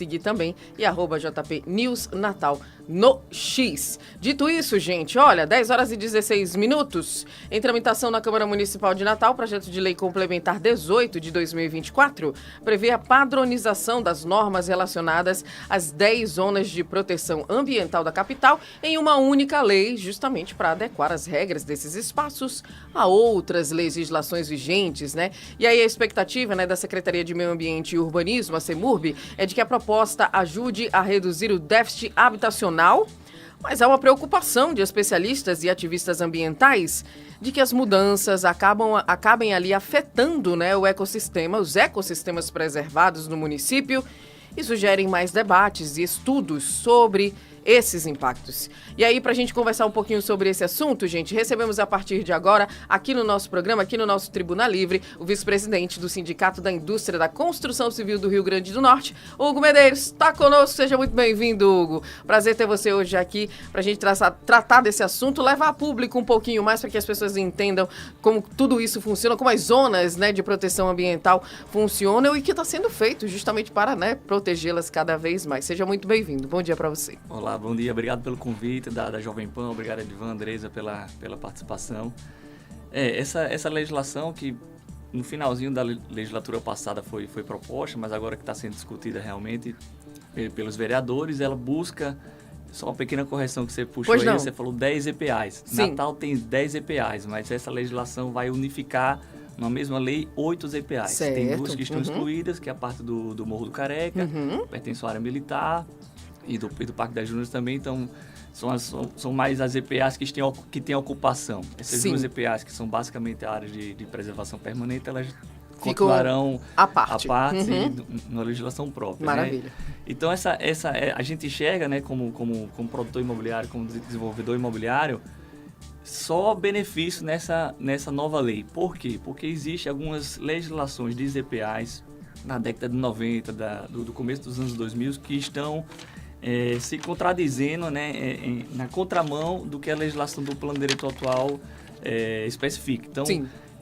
seguir também e @JP News Natal no X. Dito isso, gente, olha, 10 horas e 16 minutos, em tramitação na Câmara Municipal de Natal, projeto de lei complementar 18 de 2024 prevê a padronização das normas relacionadas às 10 zonas de proteção ambiental da capital em uma única lei, justamente para adequar as regras desses espaços a outras legislações vigentes, né? E aí a expectativa, né, da Secretaria de Meio Ambiente e Urbanismo, a CEMURB, é de que a proposta ajude a reduzir o déficit habitacional, mas há uma preocupação de especialistas e ativistas ambientais de que as mudanças acabem ali afetando, né, o ecossistema, os ecossistemas preservados no município, e sugerem mais debates e estudos sobre esses impactos. E aí, para a gente conversar um pouquinho sobre esse assunto, gente, recebemos a partir de agora, aqui no nosso programa, aqui no nosso Tribuna Livre, o vice-presidente do Sindicato da Indústria da Construção Civil do Rio Grande do Norte, Hugo Medeiros. Está conosco, seja muito bem-vindo, Hugo. Prazer ter você hoje aqui para a gente tratar desse assunto, levar a público um pouquinho mais para que as pessoas entendam como tudo isso funciona, como as zonas, né, de proteção ambiental funcionam e o que está sendo feito justamente para, né, protegê-las cada vez mais. Seja muito bem-vindo. Bom dia para você. Olá, bom dia. Obrigado pelo convite da Jovem Pan. Obrigado, Edvan, Andresa, pela participação. Essa legislação que no finalzinho da legislatura passada foi proposta, mas agora que está sendo discutida realmente pelos vereadores, ela busca, só uma pequena correção que você puxou aí, você falou 10 EPAs. Sim. Natal tem 10 EPAs, mas essa legislação vai unificar na mesma lei 8 EPAs. Certo. Tem duas que estão excluídas, que é a parte do Morro do Careca, pertence à área militar, e do Parque das Dunas também, então são mais as EPAs que têm ocupação. Essas duas EPAs, que são basicamente a área de preservação permanente, elas continuarão à parte na legislação própria. Maravilha. Né? Então, a gente enxerga, né, como produtor imobiliário, como desenvolvedor imobiliário, só benefício nessa nova lei. Por quê? Porque existem algumas legislações de EPAs na década de 90, do começo dos anos 2000, que estão se contradizendo, né, na contramão do que a legislação do plano diretor atual especifica. Então,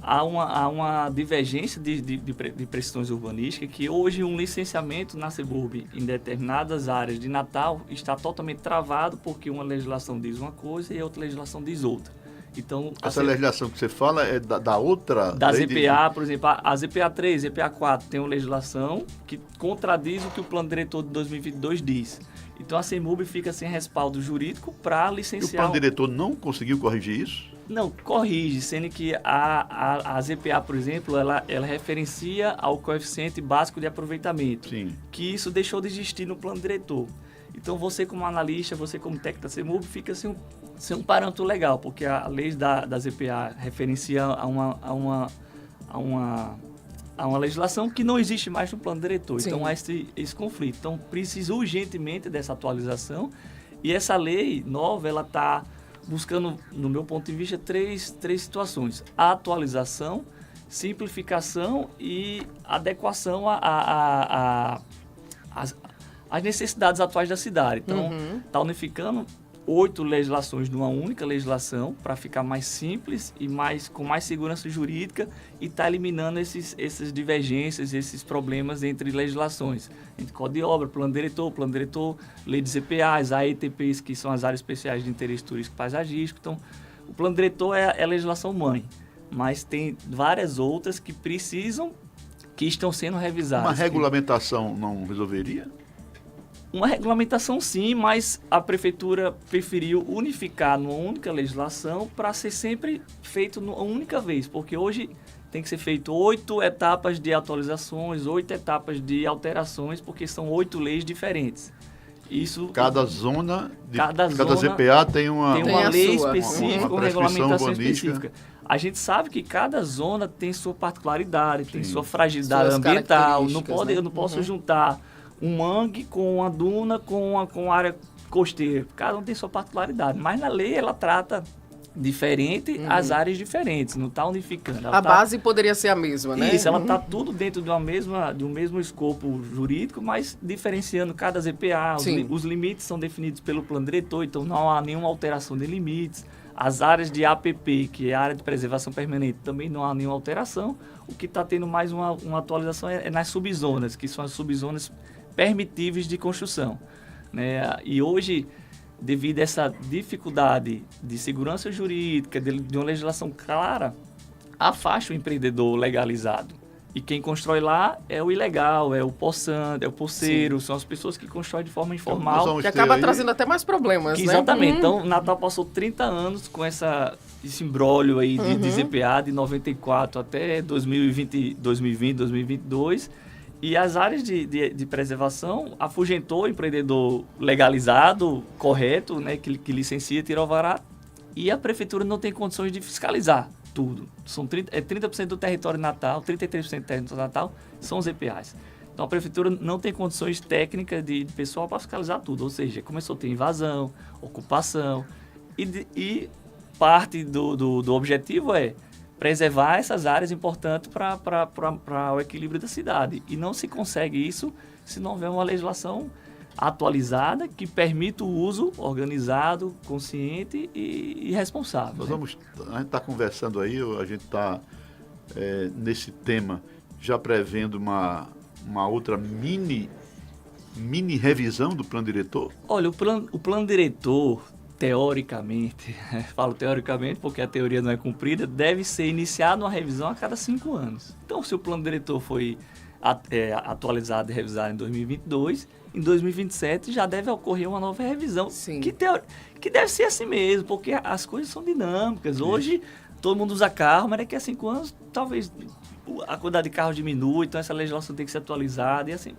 há uma divergência de prescrições urbanísticas que hoje um licenciamento na CEMURB em determinadas áreas de Natal está totalmente travado porque uma legislação diz uma coisa e outra legislação diz outra. Então, essa legislação que você fala é da outra... Das EPA, por exemplo, as EPA 3, EPA 4 tem uma legislação que contradiz o que o plano diretor de 2022 diz. Então, a CEMURB fica sem respaldo jurídico para licenciar... E o plano diretor não conseguiu corrigir isso? Não, corrige, sendo que a EPA, por exemplo, ela referencia ao coeficiente básico de aproveitamento. Sim. Que isso deixou de existir no plano diretor. Então, você como analista, você como técnico da CEMURB, fica sem um parâmetro legal, porque a lei das EPA referencia a uma legislação que não existe mais no plano diretor. Sim. Então, há esse conflito. Então, precisa urgentemente dessa atualização. E essa lei nova, ela está buscando, no meu ponto de vista, três situações. A atualização, simplificação e adequação às necessidades atuais da cidade. Então, está unificando 8 legislações numa única legislação para ficar mais simples e com mais segurança jurídica e está eliminando essas divergências, esses problemas entre legislações. Entre Código de Obra, Plano Diretor, Lei de EPAs, AETPs, que são as áreas especiais de interesse turístico e paisagístico. Então, o Plano Diretor é a legislação mãe, mas tem várias outras que estão sendo revisadas. Uma regulamentação não resolveria? Uma regulamentação sim, mas a prefeitura preferiu unificar numa única legislação para ser sempre feito numa única vez, porque hoje tem que ser feito 8 etapas de atualizações, 8 etapas de alterações, porque são 8 leis diferentes. Cada zona ZPA tem uma lei específica, uma regulamentação específica. A gente sabe que cada zona tem sua particularidade, tem sua fragilidade ambiental. Eu não posso juntar um mangue com uma duna com área costeira. Cada um tem sua particularidade. Mas na lei ela trata diferente as áreas diferentes, não está unificando. A base poderia ser a mesma, né? Isso, ela está tudo dentro de um mesmo escopo jurídico, mas diferenciando cada ZPA. Os limites são definidos pelo plano diretor, então não há nenhuma alteração de limites. As áreas de APP, que é a área de preservação permanente, também não há nenhuma alteração. O que está tendo mais uma atualização é nas subzonas, que são as subzonas permitíveis de construção, né? E hoje, devido a essa dificuldade de segurança jurídica, de uma legislação clara, afasta o empreendedor legalizado. E quem constrói lá é o ilegal, é o poçante, é o poceiro, são as pessoas que constroem de forma informal. Então, que acaba trazendo até mais problemas, né? Exatamente. Então, Natal passou 30 anos com esse imbróglio aí de ZPA de 94 até 2020, 2022. E as áreas de preservação afugentou o empreendedor legalizado, correto, né, que licencia, tira o alvará, e a prefeitura não tem condições de fiscalizar tudo. São 30% do território natal, 33% do território natal são os EPAs. Então a prefeitura não tem condições técnicas de pessoal para fiscalizar tudo, ou seja, começou a ter invasão, ocupação, e parte do objetivo é preservar essas áreas importantes para o equilíbrio da cidade. E não se consegue isso se não houver uma legislação atualizada que permita o uso organizado, consciente e responsável. A gente está conversando aí, a gente está nesse tema já prevendo uma outra mini revisão do plano diretor? Olha, o plano diretor, teoricamente, falo teoricamente porque a teoria não é cumprida, deve ser iniciada uma revisão a cada 5 anos. Então, se o plano diretor foi atualizado e revisado em 2022, em 2027 já deve ocorrer uma nova revisão, que deve ser assim mesmo, porque as coisas são dinâmicas. Hoje, todo mundo usa carro, mas daqui a 5 anos, talvez a quantidade de carros diminua, então essa legislação tem que ser atualizada e assim.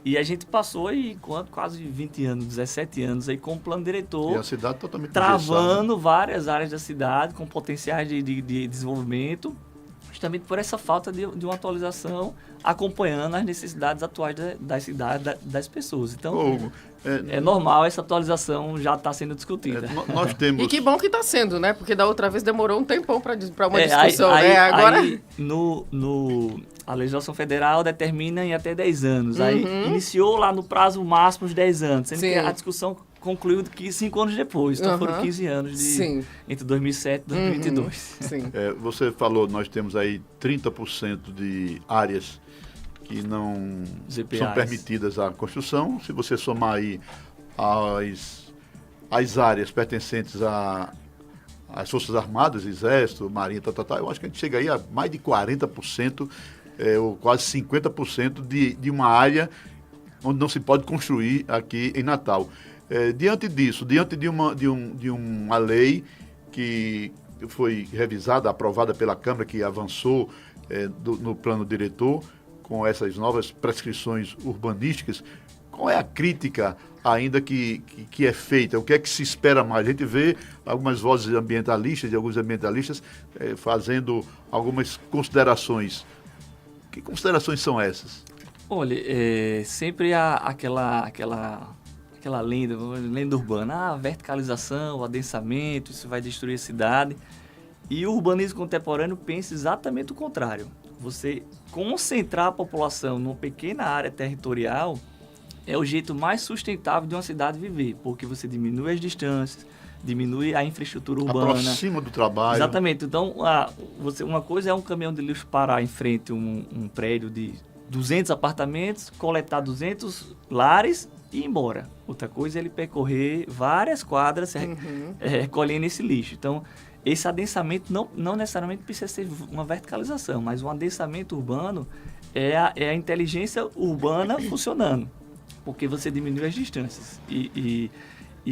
E a gente passou aí quase 20 anos, 17 anos aí com o plano diretor, e a cidade totalmente travando várias áreas da cidade com potenciais de desenvolvimento, justamente por essa falta de uma atualização acompanhando as necessidades atuais da cidade, das pessoas. Então, é normal, essa atualização já está sendo discutida. Nós temos... E que bom que está sendo, né? Porque da outra vez demorou um tempão para uma discussão, né? Agora... A legislação federal determina em até 10 anos. Aí iniciou lá no prazo máximo de 10 anos, sendo que a discussão concluiu que 5 anos depois. Então foram 15 anos entre 2007 e 2022. Sim. Você falou, nós temos aí 30% de áreas que não são permitidas à construção. Se você somar aí as áreas pertencentes às Forças Armadas, Exército, Marinha, eu acho que a gente chega aí a mais de 40%, ou quase 50% de uma área onde não se pode construir aqui em Natal. Diante disso, diante de uma lei que foi revisada, aprovada pela Câmara, que avançou no plano diretor, com essas novas prescrições urbanísticas, qual é a crítica ainda que é feita? O que é que se espera mais? A gente vê algumas vozes ambientalistas, de alguns ambientalistas, fazendo algumas considerações. Que considerações são essas? Olha, sempre há aquela lenda urbana, a verticalização, o adensamento, isso vai destruir a cidade. E o urbanismo contemporâneo pensa exatamente o contrário. Você concentrar a população numa pequena área territorial é o jeito mais sustentável de uma cidade viver, porque você diminui as distâncias, diminui a infraestrutura urbana. Aproxima do trabalho. Exatamente. Então, uma coisa é um caminhão de lixo parar em frente a um prédio de 200 apartamentos, coletar 200 lares e ir embora. Outra coisa é ele percorrer várias quadras recolhendo esse lixo. Então, esse adensamento não necessariamente precisa ser uma verticalização, mas um adensamento urbano é a inteligência urbana funcionando, porque você diminui as distâncias e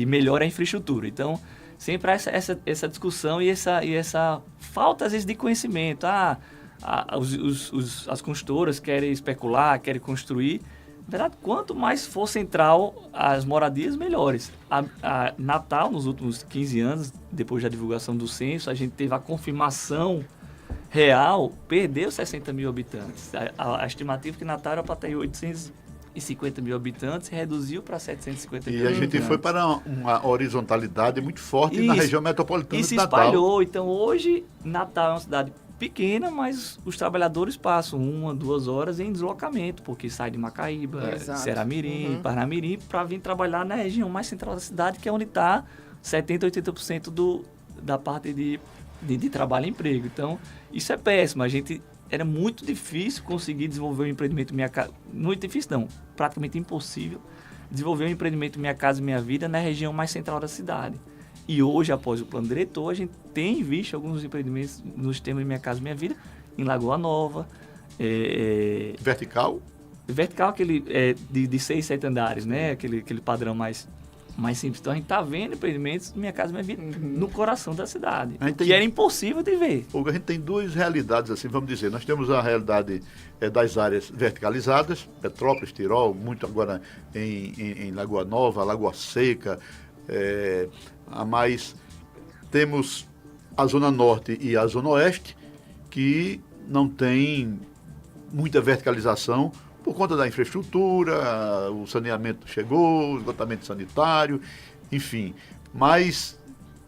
melhora a infraestrutura. Então, sempre há essa discussão e essa falta, às vezes, de conhecimento. As construtoras querem especular, querem construir. Na verdade, quanto mais for central as moradias, melhores. A Natal, nos últimos 15 anos, depois da divulgação do censo, a gente teve a confirmação real, perdeu 60 mil habitantes. A estimativa que Natal era para ter 850 mil habitantes, reduziu para 750 mil habitantes. E a gente foi para uma horizontalidade muito forte na região metropolitana de Natal. E se espalhou. Então, hoje, Natal é uma cidade pequena, mas os trabalhadores passam 1 a 2 horas em deslocamento, porque sai de Macaíba, Ceramirim, Parnamirim, para vir trabalhar na região mais central da cidade, que é onde está 70%, 80% da parte de trabalho e emprego. Então, isso é péssimo. A gente era muito difícil conseguir desenvolver um empreendimento Minha Casa. Muito difícil não, praticamente impossível desenvolver um empreendimento Minha Casa Minha Vida na região mais central da cidade. E hoje, após o plano diretor, a gente tem visto alguns empreendimentos no sistema de Minha Casa Minha Vida, em Lagoa Nova. Vertical? Vertical, aquele de 6, 7 andares, né? Aquele padrão mais simples. Então, a gente está vendo empreendimentos Minha Casa Minha Vida no coração da cidade, que era impossível de ver. Hugo, a gente tem duas realidades, assim, vamos dizer. Nós temos a realidade das áreas verticalizadas, Petrópolis, Tirol, muito agora em Lagoa Nova, Lagoa Seca, mas temos a Zona Norte e a Zona Oeste, que não tem muita verticalização por conta da infraestrutura, o saneamento chegou, o esgotamento sanitário, enfim. Mas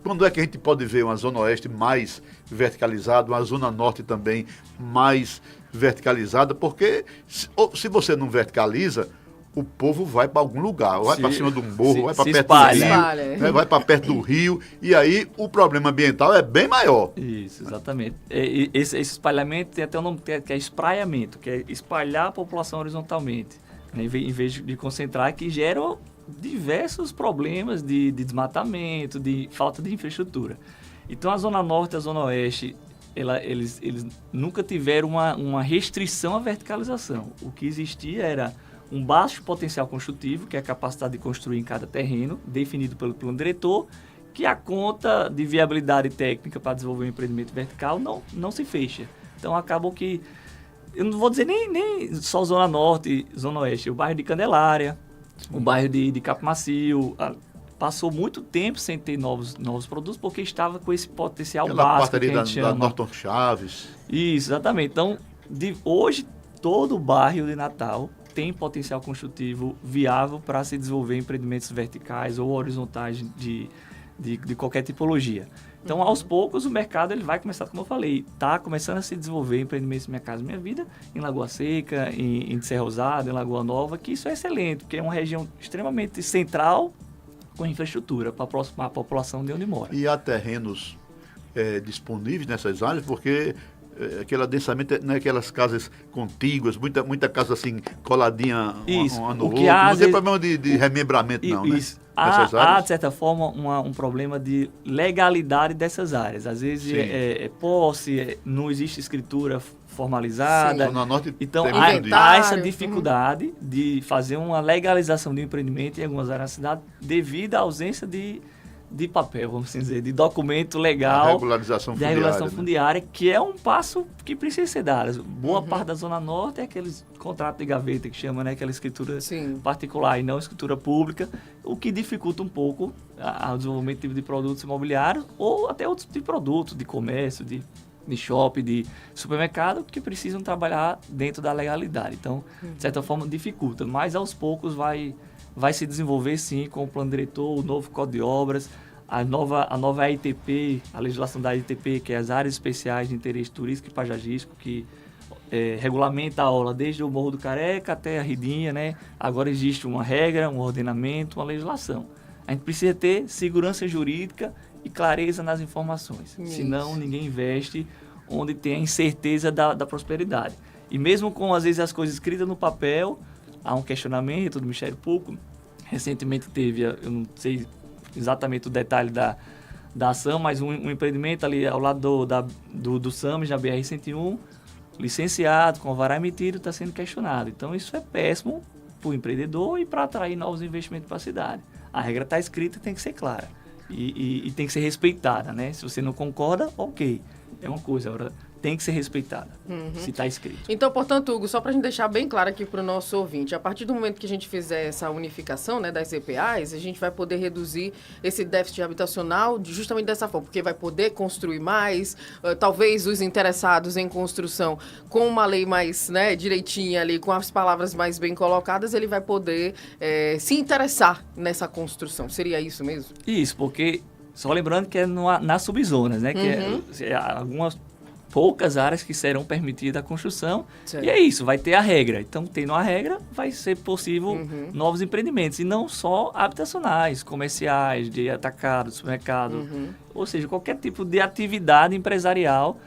quando é que a gente pode ver uma Zona Oeste mais verticalizada, uma Zona Norte também mais verticalizada? Porque se você não verticaliza, o povo vai para algum lugar, vai para cima de um morro, vai para perto do rio, né, vai para perto do rio, e aí o problema ambiental é bem maior. Isso, exatamente. Esse espalhamento tem até um nome que é espraiamento, que é espalhar a população horizontalmente, né, em vez de concentrar, que gera diversos problemas de desmatamento, de falta de infraestrutura. Então, a Zona Norte e a Zona Oeste, eles nunca tiveram uma restrição à verticalização. O que existia era um baixo potencial construtivo, que é a capacidade de construir em cada terreno, definido pelo plano diretor, que a conta de viabilidade técnica para desenvolver um empreendimento vertical não se fecha. Então, acabou que, eu não vou dizer nem só Zona Norte e Zona Oeste, o bairro de Candelária, o bairro de Capão Macio, passou muito tempo sem ter novos produtos, porque estava com esse potencial básico que a gente chama. Da Norton Chaves. Isso, exatamente. Então, hoje, todo o bairro de Natal tem potencial construtivo viável para se desenvolver empreendimentos verticais ou horizontais de qualquer tipologia. Então, aos poucos, o mercado ele vai começar, como eu falei, está começando a se desenvolver empreendimentos Minha Casa Minha Vida em Lagoa Seca, em Serra Rosada, em Lagoa Nova, que isso é excelente, porque é uma região extremamente central com infraestrutura para aproximar a população de onde mora. E há terrenos disponíveis nessas áreas, porque aquele adensamento não é aquelas casas contíguas, muita casa assim coladinha uma no outro. Não tem problema de remembramento, não, né? Há, de certa forma, um problema de legalidade dessas áreas. Às vezes posse, não existe escritura formalizada. Sim. Norte então, há essa dificuldade de fazer uma legalização de um empreendimento em algumas áreas da cidade devido à ausência de papel, vamos dizer, de documento legal, a regularização fundiária, que é um passo que precisa ser dado. Boa parte da Zona Norte é aqueles contratos de gaveta que chama, né, aquela escritura particular e não escritura pública, o que dificulta um pouco o desenvolvimento de produtos imobiliários ou até outros tipos de produtos, de comércio, de shopping, de supermercado, que precisam trabalhar dentro da legalidade. Então, de certa forma, dificulta, mas aos poucos vai se desenvolver, sim, com o plano diretor, o novo Código de Obras, a nova AITP, a legislação da AITP, que é as Áreas Especiais de Interesse Turístico e Paisagístico, que regulamenta a orla desde o Morro do Careca até a Ridinha, né? Agora existe uma regra, um ordenamento, uma legislação. A gente precisa ter segurança jurídica e clareza nas informações. Isso. Senão, ninguém investe onde tem a incerteza da prosperidade. E mesmo com, às vezes, as coisas escritas no papel, há um questionamento do Ministério Público. Recentemente teve, eu não sei exatamente o detalhe da ação, mas um empreendimento ali ao lado do SAMS, na BR-101, licenciado, com alvará emitido, está sendo questionado. Então, isso é péssimo para o empreendedor e para atrair novos investimentos para a cidade. A regra está escrita e tem que ser clara. E tem que ser respeitada, né? Se você não concorda, ok. É uma coisa, agora tem que ser respeitada, se está escrito. Então, portanto, Hugo, só para a gente deixar bem claro aqui para o nosso ouvinte, a partir do momento que a gente fizer essa unificação, né, das EPAs, a gente vai poder reduzir esse déficit habitacional justamente dessa forma, porque vai poder construir mais, talvez os interessados em construção, com uma lei mais, né, direitinha ali, com as palavras mais bem colocadas, ele vai poder se interessar nessa construção. Seria isso mesmo? Isso, porque, só lembrando que é nas subzonas, né, que é algumas poucas áreas que serão permitidas a construção. Certo. E é isso, vai ter a regra. Então, tendo a regra, vai ser possível novos empreendimentos. E não só habitacionais, comerciais, de atacado, supermercado, Ou seja, qualquer tipo de atividade empresarial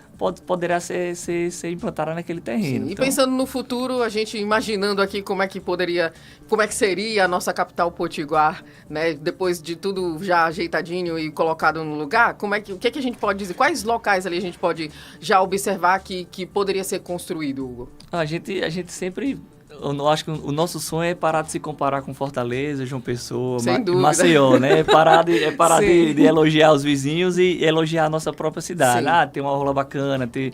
poderá ser implantada naquele terreno. Sim, e pensando no futuro, a gente imaginando aqui como é que seria a nossa capital potiguar, né? Depois de tudo já ajeitadinho e colocado no lugar, o que é que a gente pode dizer? Quais locais ali a gente pode já observar que poderia ser construído, Hugo? A gente sempre... Eu acho que o nosso sonho é parar de se comparar com Fortaleza, João Pessoa, Maceió, né? É parar de elogiar os vizinhos e elogiar a nossa própria cidade. Sim. Ter uma orla bacana, ter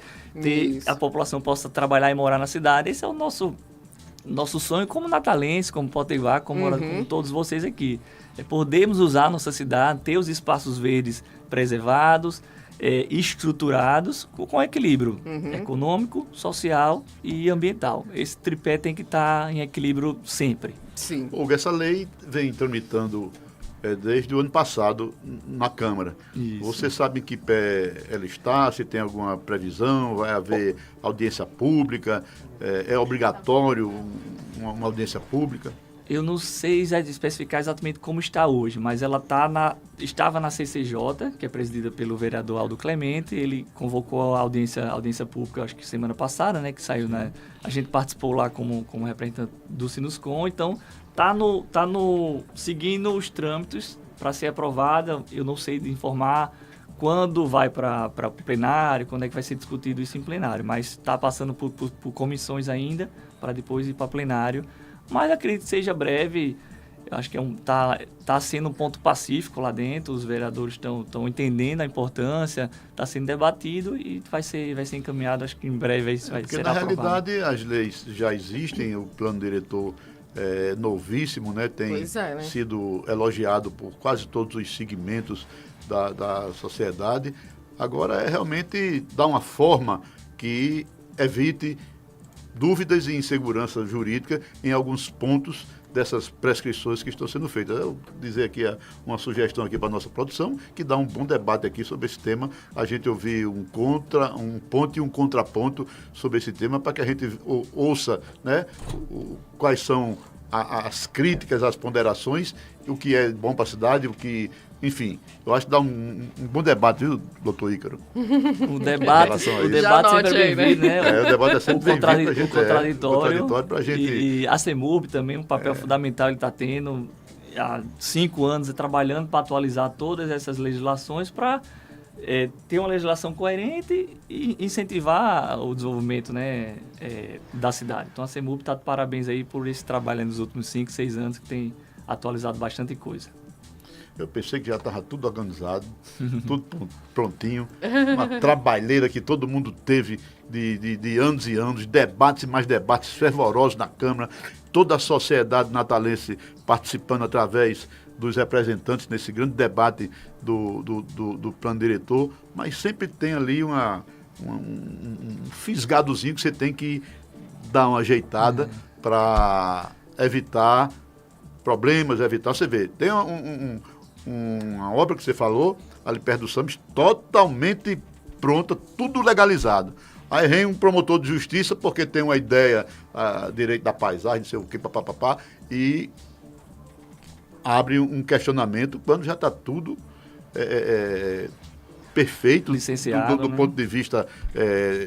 a população possa trabalhar e morar na cidade. Esse é o nosso sonho como natalense, como potiguar, como todos vocês aqui. É podermos usar a nossa cidade, ter os espaços verdes preservados, estruturados com equilíbrio econômico, social e ambiental. Esse tripé tem que estar em equilíbrio sempre. Sim. Hugo, essa lei vem tramitando desde o ano passado na Câmara. Isso. Você sabe em que pé ela está? Se tem alguma previsão? Vai haver audiência pública? É obrigatório uma audiência pública? Eu não sei especificar exatamente como está hoje, mas ela estava na CCJ, que é presidida pelo vereador Aldo Clemente. Ele convocou a audiência pública, acho que semana passada, né, que saiu, né? A gente participou lá como representante do Sinuscom. Então, seguindo os trâmites para ser aprovada. Eu não sei de informar quando vai para o plenário, quando é que vai ser discutido isso em plenário, mas está passando por comissões ainda, para depois ir para plenário. Mas acredito que seja breve. Eu acho que tá sendo um ponto pacífico lá dentro. Os vereadores estão entendendo a importância, está sendo debatido e vai ser encaminhado. Acho que em breve isso vai ser aprovado. Porque na realidade as leis já existem, o plano diretor é novíssimo, né? Tem sido elogiado por quase todos os segmentos da sociedade. Agora é realmente dar uma forma que evite dúvidas e insegurança jurídica em alguns pontos dessas prescrições que estão sendo feitas. Eu vou dizer aqui uma sugestão aqui para a nossa produção, que dá um bom debate aqui sobre esse tema. A gente ouvir um ponto e um contraponto sobre esse tema, para que a gente ouça, né, quais são as críticas, as ponderações, o que é bom para a cidade, o que... Enfim, eu acho que dá um bom debate, viu, doutor Ícaro? O debate sempre é bem-vindo, né? O debate é sempre bem-vindo. O contraditório pra gente... E a CEMUB também, um papel fundamental ele está tendo há 5 anos trabalhando para atualizar todas essas legislações para ter uma legislação coerente e incentivar o desenvolvimento, né, da cidade. Então a CEMUB está de parabéns aí por esse trabalho nos últimos 5, 6 anos, que tem atualizado bastante coisa. Eu pensei que já estava tudo organizado, tudo prontinho. Uma trabalheira que todo mundo teve de anos e anos, debates e mais debates fervorosos na Câmara. Toda a sociedade natalense participando através dos representantes nesse grande debate do plano diretor. Mas sempre tem ali um fisgadozinho que você tem que dar uma ajeitada para evitar problemas, evitar... Você vê, tem uma obra que você falou, ali perto do Sambis, totalmente pronta, tudo legalizado. Aí vem um promotor de justiça, porque tem uma ideia, direito da paisagem, não sei o que, papapá, e abre um questionamento quando já está tudo perfeito, licenciado, do ponto de vista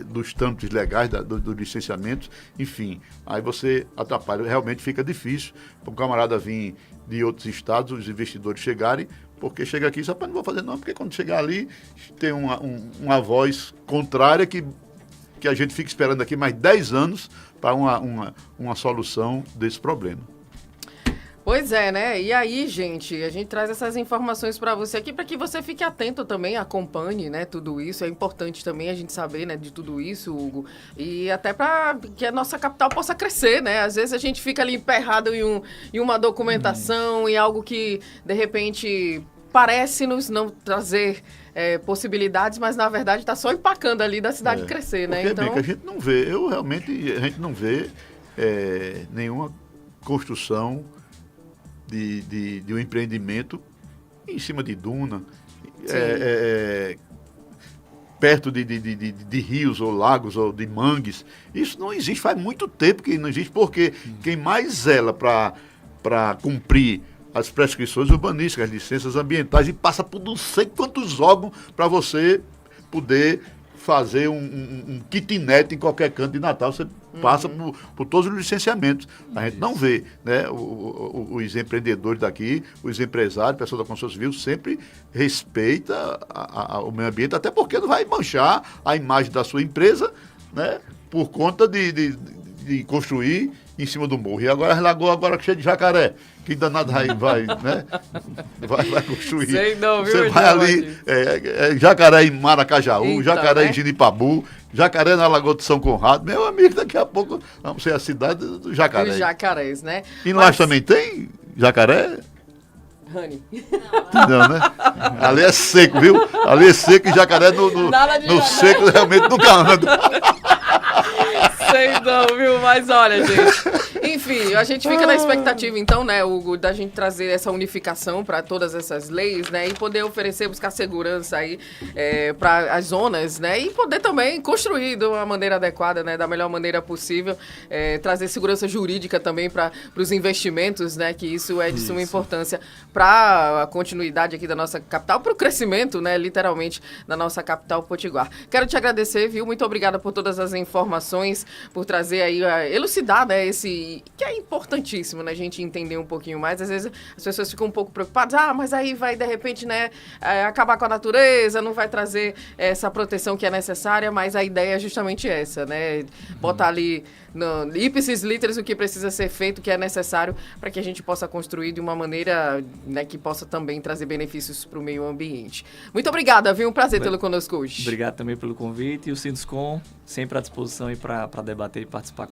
dos trâmites legais, dos licenciamentos, enfim. Aí você atrapalha, realmente fica difícil para um camarada vir de outros estados, os investidores chegarem, porque chega aqui, só não vou fazer não, porque quando chegar ali tem uma voz contrária que a gente fica esperando aqui mais 10 anos para uma solução desse problema. Pois é, né? E aí, gente, a gente traz essas informações para você aqui, para que você fique atento também, acompanhe, né, tudo isso. É importante também a gente saber, né, de tudo isso, Hugo. E até para que a nossa capital possa crescer, né? Às vezes a gente fica ali emperrado em uma documentação, em algo que, de repente, parece-nos não trazer possibilidades, mas, na verdade, está só empacando ali da cidade crescer, né? Então... Bem, que a gente não vê, a gente não vê nenhuma construção de um empreendimento em cima de duna, perto de rios ou lagos ou de mangues. Isso não existe, faz muito tempo que não existe, porque quem mais zela para cumprir as prescrições urbanísticas, as licenças ambientais, e passa por não sei quantos órgãos para você poder fazer um kitnet em qualquer canto de Natal. Você passa por todos os licenciamentos. A gente não vê, né? Os empreendedores daqui, os empresários, pessoas da construção civil, sempre respeita o meio ambiente, até porque não vai manchar a imagem da sua empresa, né? Por conta de construir em cima do morro. E agora as lagoas agora cheias de jacaré. Que danado vai, né? Vai construir. Sei não, viu, você vai ali, jacaré em Maracajaú, Eita, jacaré né? em Genipabu, jacaré na Lagoa de São Conrado. Meu amigo, daqui a pouco vamos ser a cidade do jacaré. Os jacarés, né? E lá também tem jacaré? Rani. Não, né? Ali é seco, viu? Ali é seco e jacaré Nada de no jacaré. seco realmente nunca anda. Sei não, viu? Mas olha, gente. Enfim, a gente fica na expectativa, então, né, Hugo, da gente trazer essa unificação para todas essas leis, né, e poder oferecer, buscar segurança aí para as zonas, né, e poder também construir de uma maneira adequada, né, da melhor maneira possível, trazer segurança jurídica também para os investimentos, né, que isso é de suma importância para a continuidade aqui da nossa capital, para o crescimento, né, literalmente, da nossa capital Potiguar. Quero te agradecer, viu? Muito obrigada por todas as informações, por trazer aí, elucidar, né, esse que é importantíssimo, né, a gente entender um pouquinho mais. Às vezes as pessoas ficam um pouco preocupadas, mas aí vai, de repente, né, acabar com a natureza, não vai trazer essa proteção que é necessária, mas a ideia é justamente essa, né, botar ali no ipsis literis o que precisa ser feito, o que é necessário para que a gente possa construir de uma maneira, né, que possa também trazer benefícios para o meio ambiente. Muito obrigada, viu? Um prazer tê-lo conosco hoje. Obrigado também pelo convite e o Sinduscom sempre à disposição para debater e participar.